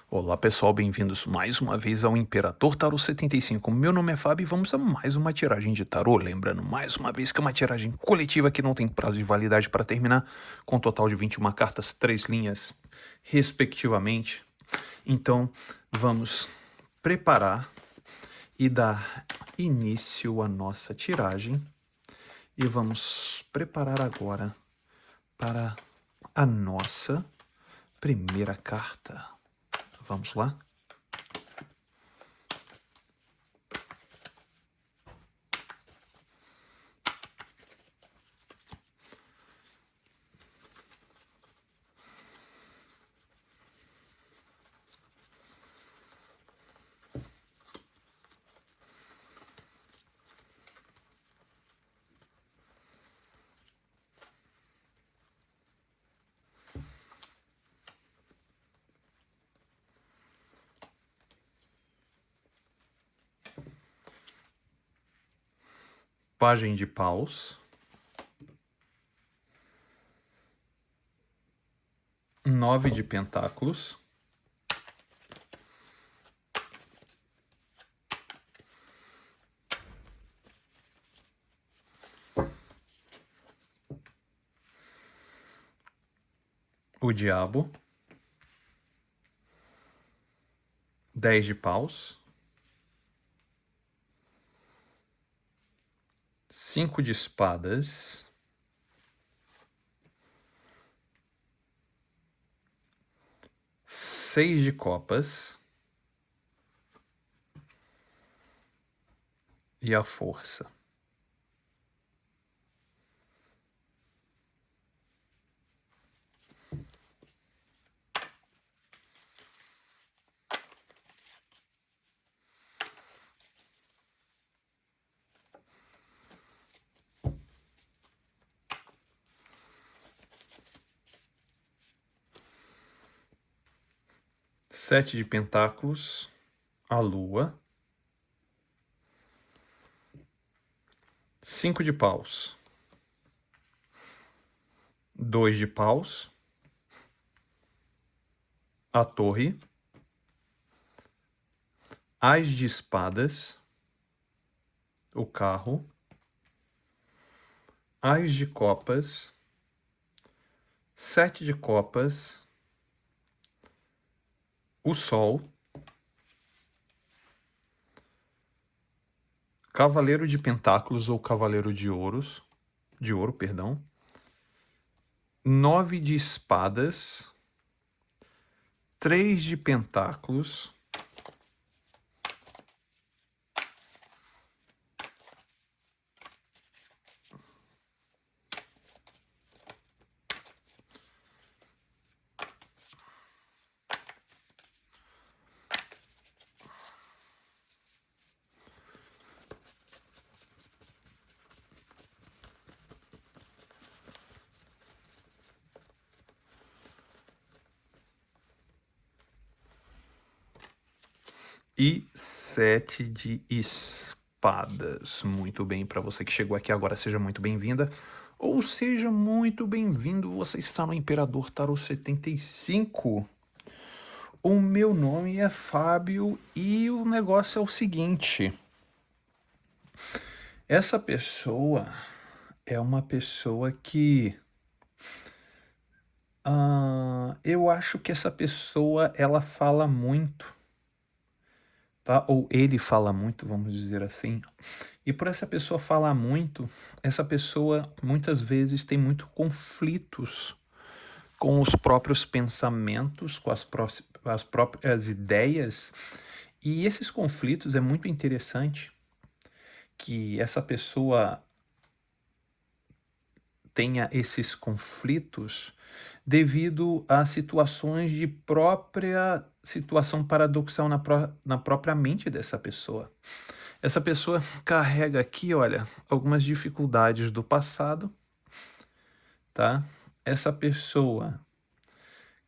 Olá pessoal, bem-vindos mais uma vez ao Imperador Tarô 75. Meu nome é Fábio e vamos a mais uma tiragem de tarô. Lembrando mais uma vez que é uma tiragem coletiva que não tem prazo de validade para terminar, com um total de 21 cartas, 3 linhas, respectivamente. Então vamos preparar e dar início à nossa tiragem. E vamos preparar agora para a nossa primeira carta. Vamos lá? Pajem de paus, 9 de pentáculos, o diabo, 10 de paus, 5 de espadas, 6 de copas e a força. Sete de pentáculos, a lua, 5 de paus, 2 de paus, a torre, as de espadas, o carro, as de copas, 7 de copas, o sol, cavaleiro de pentáculos ou cavaleiro de ouro, perdão, 9 de espadas, 3 de pentáculos, e 7 de espadas. Muito bem, para você que chegou aqui agora, seja muito bem-vinda. Ou seja muito bem-vindo, você está no Imperador Tarô 75. O meu nome é Fábio e o negócio é o seguinte. Essa pessoa é uma pessoa que... eu acho que essa pessoa, ela fala muito. Tá? Ou ele fala muito, vamos dizer assim. E por essa pessoa falar muito, essa pessoa muitas vezes tem muito conflitos com os próprios pensamentos, com as próprias ideias. E esses conflitos é muito interessante que essa pessoa tenha esses conflitos devido a situações de própria situação paradoxal na própria mente dessa pessoa. Essa pessoa carrega aqui, olha, algumas dificuldades do passado, tá? Essa pessoa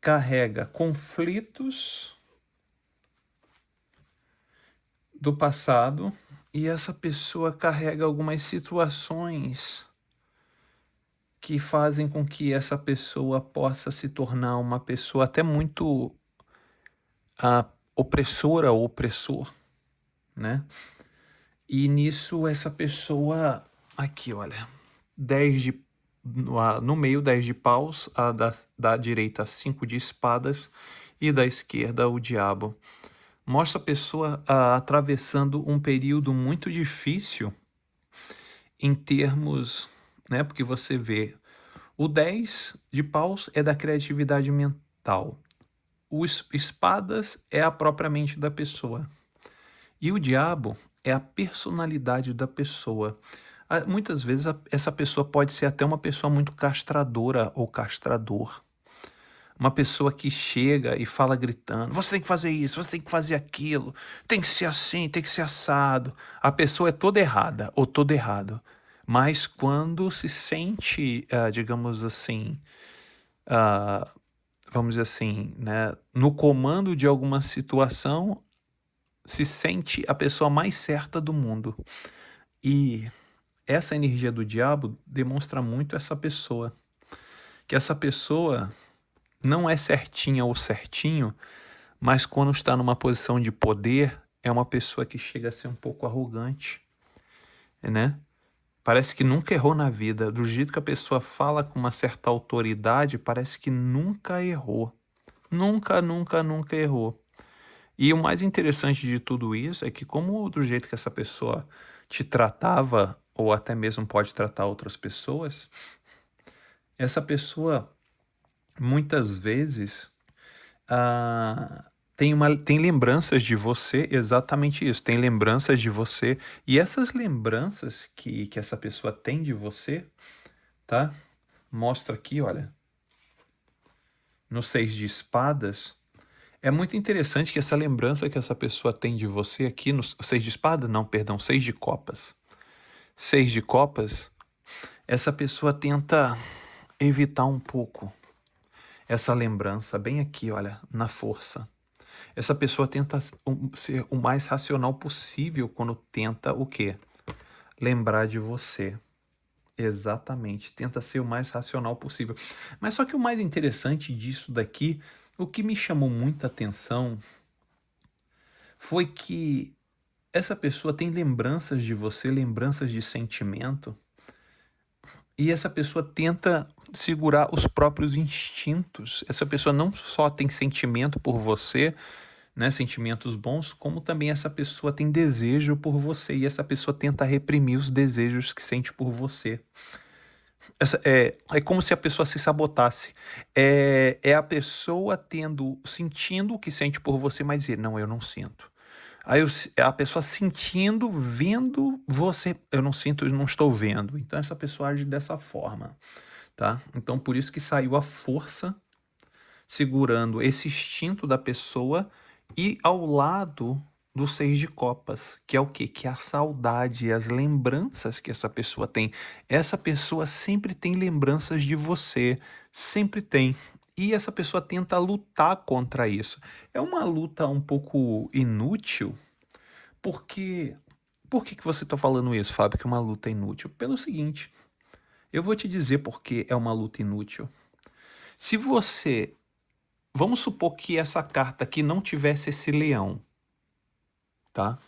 carrega conflitos do passado e essa pessoa carrega algumas situações que fazem com que essa pessoa possa se tornar uma pessoa até muito a opressora ou opressor, né? E nisso essa pessoa aqui, olha, 10 de no meio 10 de paus, da direita 5 de espadas e da esquerda o diabo. Mostra a pessoa atravessando um período muito difícil em termos, né? Porque você vê o 10 de paus é da criatividade mental. Os espadas é a própria mente da pessoa. E o diabo é a personalidade da pessoa. Muitas vezes essa pessoa pode ser até uma pessoa muito castradora ou castrador. Uma pessoa que chega e fala gritando: você tem que fazer isso, você tem que fazer aquilo, tem que ser assim, tem que ser assado. A pessoa é toda errada ou todo errado. Mas quando se sente, digamos assim, ah, vamos dizer assim, né, no comando de alguma situação, se sente a pessoa mais certa do mundo. E essa energia do diabo demonstra muito essa pessoa. Que essa pessoa não é certinha ou certinho, mas quando está numa posição de poder, é uma pessoa que chega a ser um pouco arrogante, né? Parece que nunca errou na vida. Do jeito que a pessoa fala com uma certa autoridade, parece que nunca errou. Nunca, nunca, nunca errou. E o mais interessante de tudo isso é que, como do jeito que essa pessoa te tratava, ou até mesmo pode tratar outras pessoas, essa pessoa muitas vezes tem lembranças de você, exatamente isso, tem lembranças de você, e essas lembranças que essa pessoa tem de você, tá? Mostra aqui, olha, no 6 de espadas. É muito interessante que essa lembrança que essa pessoa tem de você aqui no 6 de espada, não, perdão, 6 de copas. 6 de copas, essa pessoa tenta evitar um pouco essa lembrança bem aqui, olha, na força. Essa pessoa tenta ser o mais racional possível quando tenta o quê? Lembrar de você. Exatamente, tenta ser o mais racional possível. Mas só que o mais interessante disso daqui, o que me chamou muita atenção foi que essa pessoa tem lembranças de você, lembranças de sentimento, e essa pessoa tenta segurar os próprios instintos. Essa pessoa não só tem sentimento por você, né, sentimentos bons, como também essa pessoa tem desejo por você, e essa pessoa tenta reprimir os desejos que sente por você. É como se a pessoa se sabotasse. É a pessoa sentindo o que sente por você, mas dizer, não, eu não sinto. Aí é a pessoa sentindo, vendo você, eu não sinto, eu não estou vendo. Então essa pessoa age dessa forma, tá? Então por isso que saiu a força segurando esse instinto da pessoa e ao lado do 6 de copas, que é o quê? Que é a saudade, as lembranças que essa pessoa tem. Essa pessoa sempre tem lembranças de você, sempre tem. E essa pessoa tenta lutar contra isso. É uma luta um pouco inútil, porque... Por que você está falando isso, Fábio, que é uma luta inútil? Pelo seguinte, eu vou te dizer por que é uma luta inútil. Se você... Vamos supor que essa carta aqui não tivesse esse leão, tá?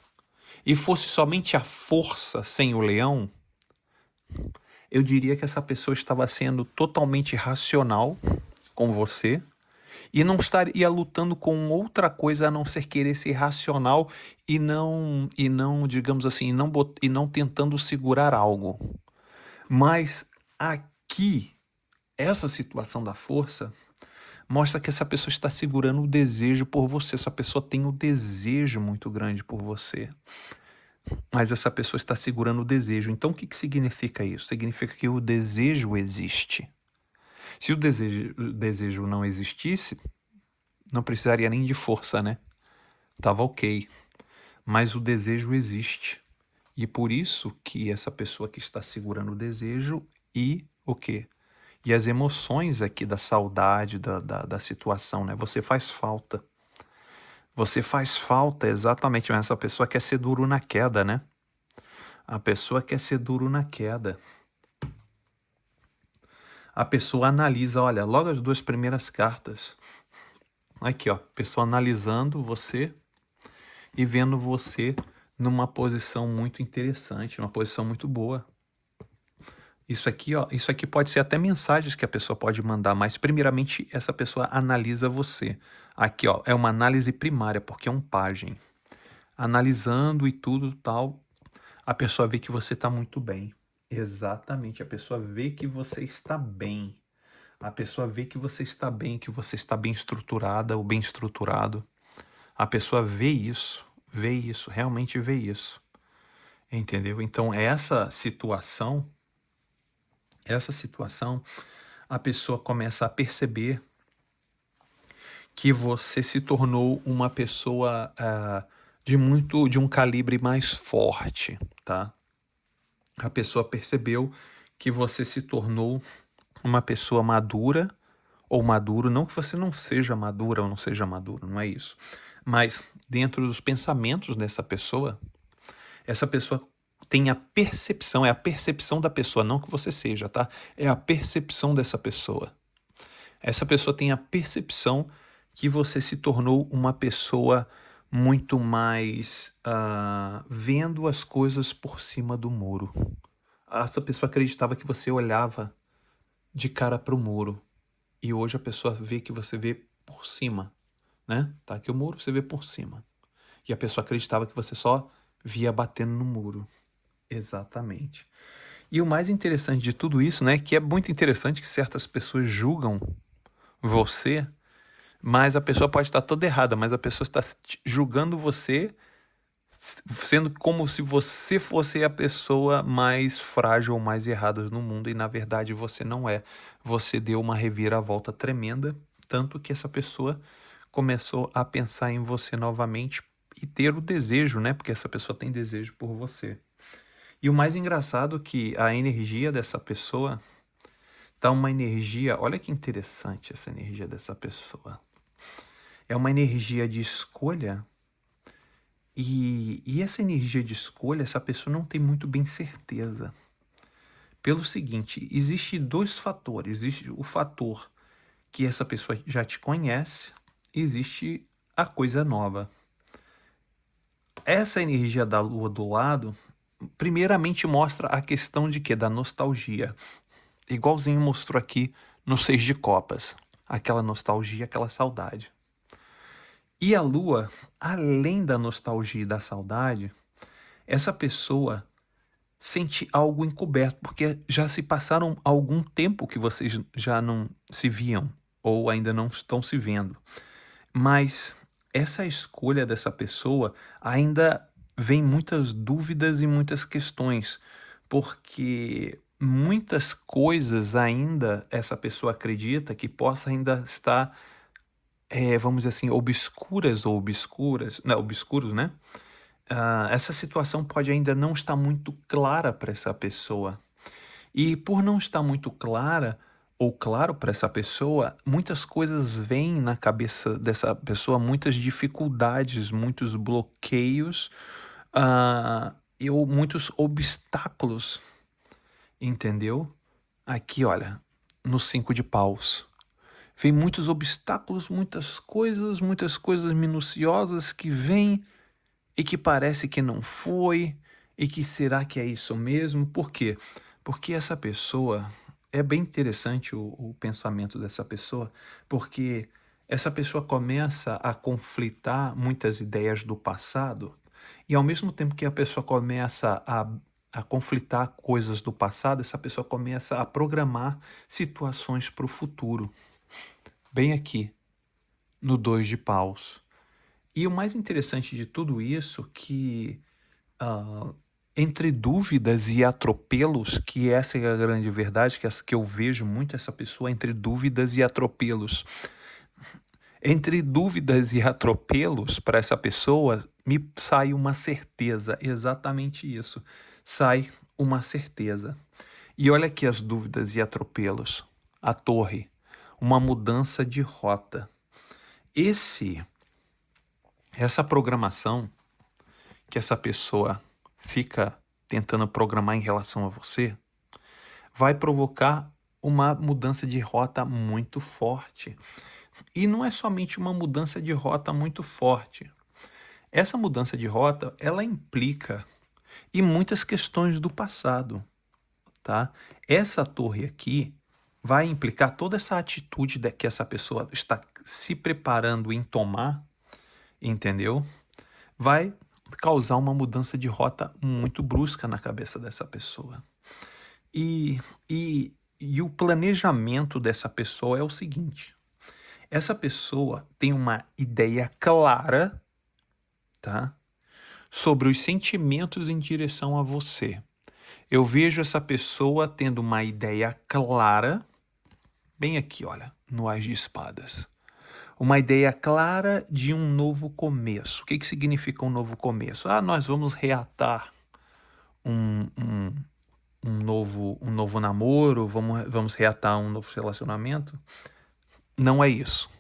E fosse somente a força sem o leão, eu diria que essa pessoa estava sendo totalmente racional com você e não estaria lutando com outra coisa a não ser querer ser racional e não, digamos assim, e não tentando segurar algo. Mas aqui, essa situação da força mostra que essa pessoa está segurando o desejo por você. Essa pessoa tem um desejo muito grande por você. Mas essa pessoa está segurando o desejo. Então o que significa isso? Significa que o desejo existe. Se o desejo não existisse, não precisaria nem de força, né? Tava ok. Mas o desejo existe. E por isso que essa pessoa que está segurando o desejo e o quê? E as emoções aqui da saudade, da situação, né? Você faz falta. Você faz falta, exatamente, mas essa pessoa quer ser duro na queda, né? A pessoa quer ser duro na queda. A pessoa analisa, olha, logo as duas primeiras cartas. Aqui, ó, pessoa analisando você e vendo você numa posição muito interessante, numa posição muito boa. Isso aqui, ó, isso aqui pode ser até mensagens que a pessoa pode mandar, mas primeiramente essa pessoa analisa você. Aqui, ó, é uma análise primária, porque é um pajem. Analisando e tudo tal, a pessoa vê que você está muito bem. Exatamente, a pessoa vê que você está bem. A pessoa vê que você está bem, que você está bem estruturada ou bem estruturado. A pessoa vê isso, realmente vê isso. Entendeu? Então, essa situação, a pessoa começa a perceber que você se tornou uma pessoa de um calibre mais forte, tá? A pessoa percebeu que você se tornou uma pessoa madura ou maduro, não que você não seja madura ou não seja maduro, não é isso. Mas dentro dos pensamentos dessa pessoa, essa pessoa tem a percepção, é a percepção da pessoa, não que você seja, tá? É a percepção dessa pessoa. Essa pessoa tem a percepção que você se tornou uma pessoa muito mais vendo as coisas por cima do muro. Essa pessoa acreditava que você olhava de cara para o muro e hoje a pessoa vê que você vê por cima, né? Tá aqui o muro, você vê por cima. E a pessoa acreditava que você só via batendo no muro. Exatamente. E o mais interessante de tudo isso, né, que é muito interessante que certas pessoas julgam você, mas a pessoa pode estar toda errada, mas a pessoa está julgando você sendo como se você fosse a pessoa mais frágil ou mais errada no mundo, e na verdade você não é. Você deu uma reviravolta tremenda, tanto que essa pessoa começou a pensar em você novamente e ter o desejo, né? Porque essa pessoa tem desejo por você. E o mais engraçado é que a energia dessa pessoa tá uma energia, olha que interessante essa energia dessa pessoa. É uma energia de escolha. E essa energia de escolha, essa pessoa não tem muito bem certeza. Pelo seguinte, existe dois fatores. Existe o fator que essa pessoa já te conhece, existe a coisa nova. Essa energia da lua do lado, primeiramente mostra a questão de quê? Da nostalgia. Igualzinho mostrou aqui no Seis de Copas. Aquela nostalgia, aquela saudade. E a lua, além da nostalgia e da saudade, essa pessoa sente algo encoberto, porque já se passaram algum tempo que vocês já não se viam ou ainda não estão se vendo. Mas essa escolha dessa pessoa ainda vem muitas dúvidas e muitas questões, porque muitas coisas ainda essa pessoa acredita que possa ainda estar, vamos dizer assim, obscuros, né? Essa situação pode ainda não estar muito clara para essa pessoa. E por não estar muito clara ou claro para essa pessoa, muitas coisas vêm na cabeça dessa pessoa, muitas dificuldades, muitos bloqueios, ou muitos obstáculos, entendeu? Aqui, olha, no 5 de paus. Vem muitos obstáculos, muitas coisas minuciosas que vêm e que parece que não foi, e que será que é isso mesmo? Por quê? Porque essa pessoa, é bem interessante o pensamento dessa pessoa, porque essa pessoa começa a conflitar muitas ideias do passado, e ao mesmo tempo que a pessoa começa a conflitar coisas do passado, essa pessoa começa a programar situações para o futuro. Bem aqui, no 2 de paus. E o mais interessante de tudo isso que entre dúvidas e atropelos, que essa é a grande verdade, que eu vejo muito essa pessoa entre dúvidas e atropelos. Entre dúvidas e atropelos para essa pessoa, me sai uma certeza, exatamente isso. Sai uma certeza. E olha aqui as dúvidas e atropelos. A torre, uma mudança de rota. Essa programação que essa pessoa fica tentando programar em relação a você, vai provocar uma mudança de rota muito forte. E não é somente uma mudança de rota muito forte. Essa mudança de rota, ela implica em muitas questões do passado, tá? Essa torre aqui vai implicar toda essa atitude que essa pessoa está se preparando em tomar, entendeu? Vai causar uma mudança de rota muito brusca na cabeça dessa pessoa. E, e o planejamento dessa pessoa é o seguinte: essa pessoa tem uma ideia clara, tá, sobre os sentimentos em direção a você. Eu vejo essa pessoa tendo uma ideia clara, bem aqui, olha, no Ás de Espadas. Uma ideia clara de um novo começo. O que significa um novo começo? Nós vamos reatar um, um, um novo namoro, vamos reatar um novo relacionamento. Não é isso.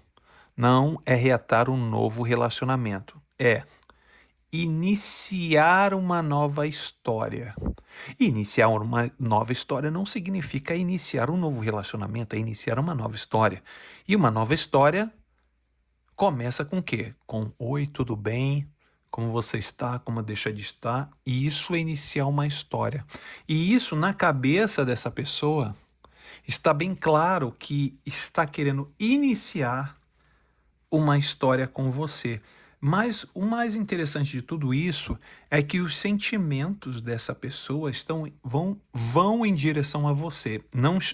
Não é reatar um novo relacionamento. É iniciar uma nova história. Iniciar uma nova história não significa iniciar um novo relacionamento, é iniciar uma nova história. E uma nova história começa com o quê? Com oi, tudo bem? Como você está? Como deixa de estar? E isso é iniciar uma história. E isso na cabeça dessa pessoa está bem claro que está querendo iniciar uma história com você. Mas o mais interessante de tudo isso é que os sentimentos dessa pessoa vão em direção a você.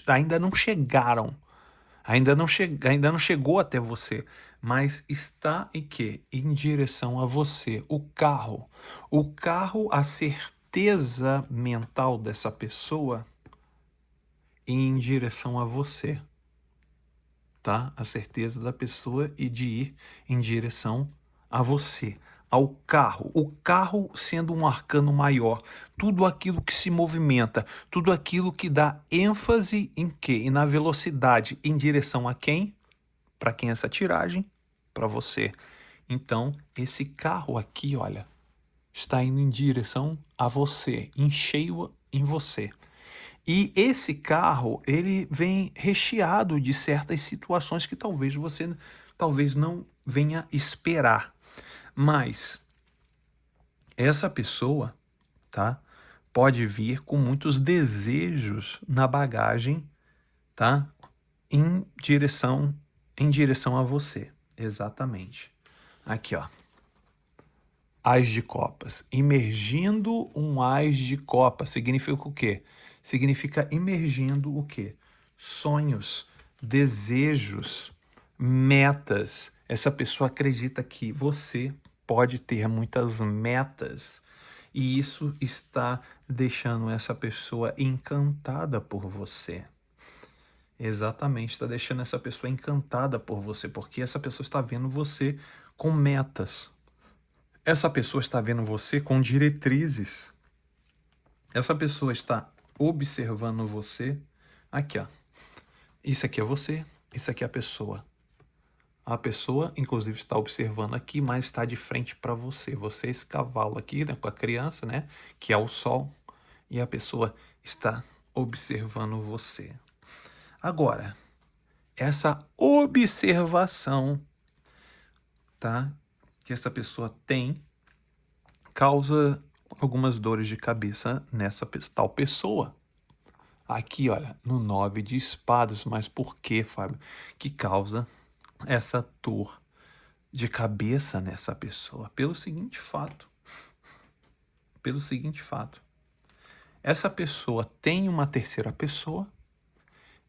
Ainda não chegaram. Ainda não chegou até você, mas está em quê? Em direção a você. O carro, a certeza mental dessa pessoa em direção a você, tá? A certeza da pessoa e de ir em direção a você, ao carro. O carro sendo um arcano maior, tudo aquilo que se movimenta, tudo aquilo que dá ênfase em quê? E na velocidade, em direção a quem? Para quem é essa tiragem? Para você. Então, esse carro aqui, olha, está indo em direção a você, em cheio em você. E esse carro, ele vem recheado de certas situações que talvez você não venha esperar. Mas essa pessoa, tá, pode vir com muitos desejos na bagagem, tá, em direção a você. Exatamente. Aqui, ó. Ás de copas. Imergindo um ás de copas significa o quê? Significa imergindo o quê? Sonhos, desejos, metas. Essa pessoa acredita que você pode ter muitas metas e isso está deixando essa pessoa encantada por você. Exatamente, está deixando essa pessoa encantada por você, porque essa pessoa está vendo você com metas. Essa pessoa está vendo você com diretrizes. Essa pessoa está observando você. Aqui, ó. Isso aqui é você, isso aqui é a pessoa. A pessoa, inclusive, está observando aqui, mas está de frente para você. Você, esse cavalo aqui, né, com a criança, né, que é o sol, e a pessoa está observando você. Agora, essa observação, tá, que essa pessoa tem, causa algumas dores de cabeça nessa tal pessoa. Aqui, olha, no 9 de espadas. Mas por que, Fábio, que causa essa dor de cabeça nessa pessoa? Pelo seguinte fato. Essa pessoa tem uma terceira pessoa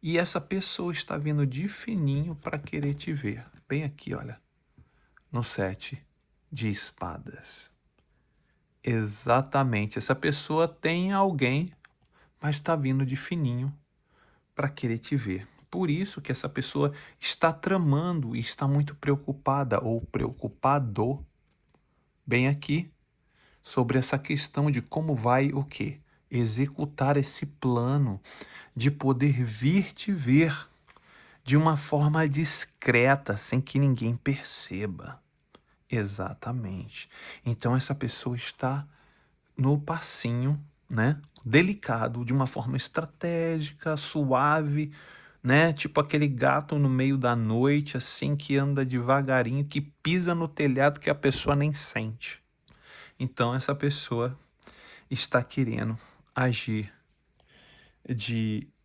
e essa pessoa está vindo de fininho para querer te ver. Bem aqui, olha, no 7 de espadas. Exatamente, essa pessoa tem alguém, mas está vindo de fininho para querer te ver. Por isso que essa pessoa está tramando e está muito preocupada ou preocupado, bem aqui, sobre essa questão de como vai o quê? Executar esse plano de poder vir te ver de uma forma discreta, sem que ninguém perceba. Exatamente. Então essa pessoa está no passinho, né, delicado, de uma forma estratégica, suave, né? Tipo aquele gato no meio da noite, assim, que anda devagarinho, que pisa no telhado que a pessoa nem sente. Então essa pessoa está querendo agir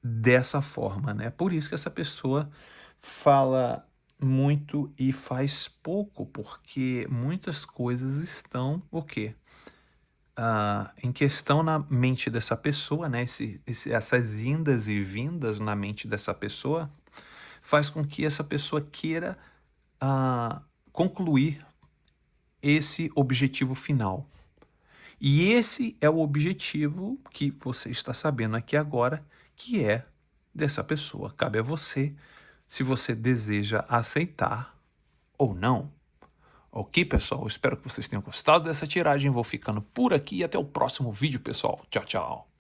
dessa forma, né? Por isso que essa pessoa fala muito e faz pouco, porque muitas coisas estão o quê? Em questão na mente dessa pessoa, né? Essas indas e vindas na mente dessa pessoa faz com que essa pessoa queira concluir esse objetivo final. E esse é o objetivo que você está sabendo aqui agora, que é dessa pessoa. Cabe a você se você deseja aceitar ou não. Ok, pessoal? Espero que vocês tenham gostado dessa tiragem. Vou ficando por aqui e até o próximo vídeo, pessoal. Tchau, tchau.